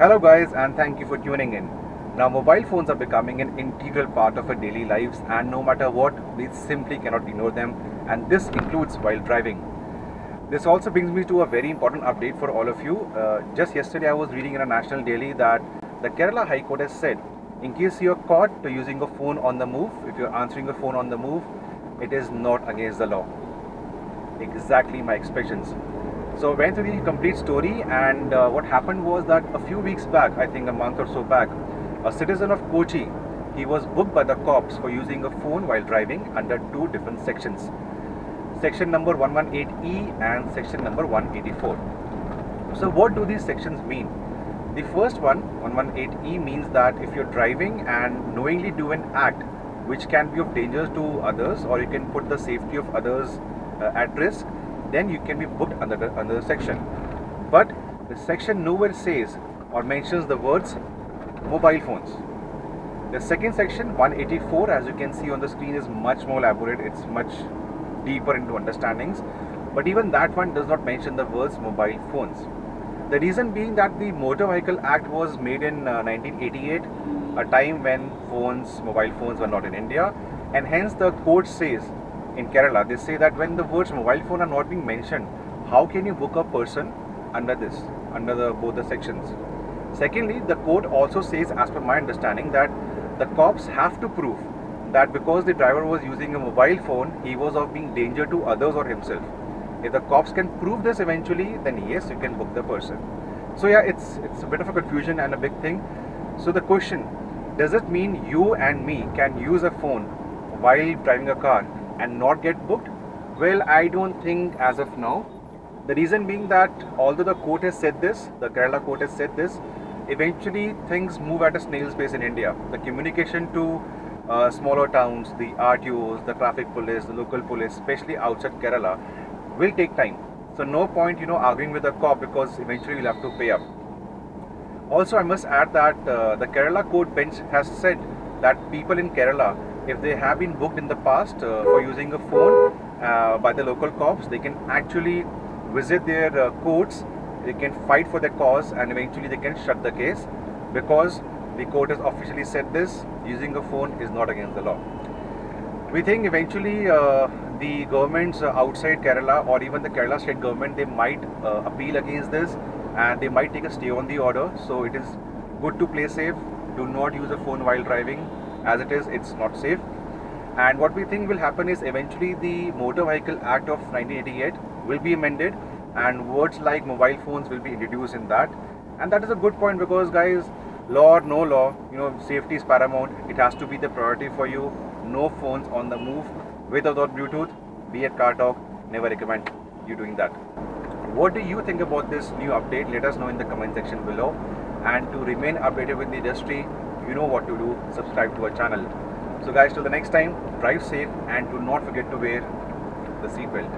Hello guys, and thank you for tuning in. Now mobile phones are becoming an integral part of our daily lives, and no matter what, we simply cannot ignore them, and this includes while driving. This also brings me to a very important update for all of you. Just yesterday I was reading in a national daily that the Kerala High Court has said in case you are caught using a phone on the move, if you're answering a phone on the move, it is not against the law. Exactly my expressions. So I went through the complete story, and what happened was that a few weeks back, I think a month or so back, a citizen of Kochi, he was booked by the cops for using a phone while driving under two different sections. Section number 118E and section number 184. So what do these sections mean? The first one, 118E, means that if you're driving and knowingly do an act which can be of danger to others, or you can put the safety of others at risk, then you can be booked under the section. But the section nowhere says or mentions the words mobile phones. The second section, 184, as you can see on the screen, is much more elaborate. It's much deeper into understandings, but even that one does not mention the words mobile phones. The reason being that the Motor Vehicle Act was made in 1988, a time when mobile phones were not in India, and hence the court says in Kerala, they say that when the words mobile phone are not being mentioned, how can you book a person under both the sections? Secondly, the court also says, as per my understanding, that the cops have to prove that because the driver was using a mobile phone, he was of being danger to others or himself. If the cops can prove this eventually, then yes, you can book the person. So yeah, it's a bit of a confusion and a big thing. So the question, does it mean you and me can use a phone while driving a car and not get booked? Well, I don't think as of now. The reason being that although the court has said this, the Kerala court has said this, eventually things move at a snail's pace in India. The communication to smaller towns, the RTOs, the traffic police, the local police, especially outside Kerala, will take time. So no point, arguing with the cop, because eventually you'll have to pay up. Also, I must add that the Kerala court bench has said that people in Kerala, if they have been booked in the past for using a phone by the local cops, they can actually visit their courts, they can fight for their cause, and eventually they can shut the case, because the court has officially said this, using a phone is not against the law. We think eventually the governments outside Kerala, or even the Kerala state government, they might appeal against this, and they might take a stay on the order. So it is good to play safe. Do not use a phone while driving. As it is, it's not safe. And what we think will happen is eventually the Motor Vehicle Act of 1988 will be amended, and words like mobile phones will be introduced in that. And that is a good point, because guys, law or no law, safety is paramount. It has to be the priority for you. No phones on the move with or without Bluetooth. Be at Car Talk, never recommend you doing that. What do you think about this new update? Let us know in the comment section below. And to remain updated with the industry, you know what to do. Subscribe to our channel. So guys, till the next time, drive safe and do not forget to wear the seatbelt.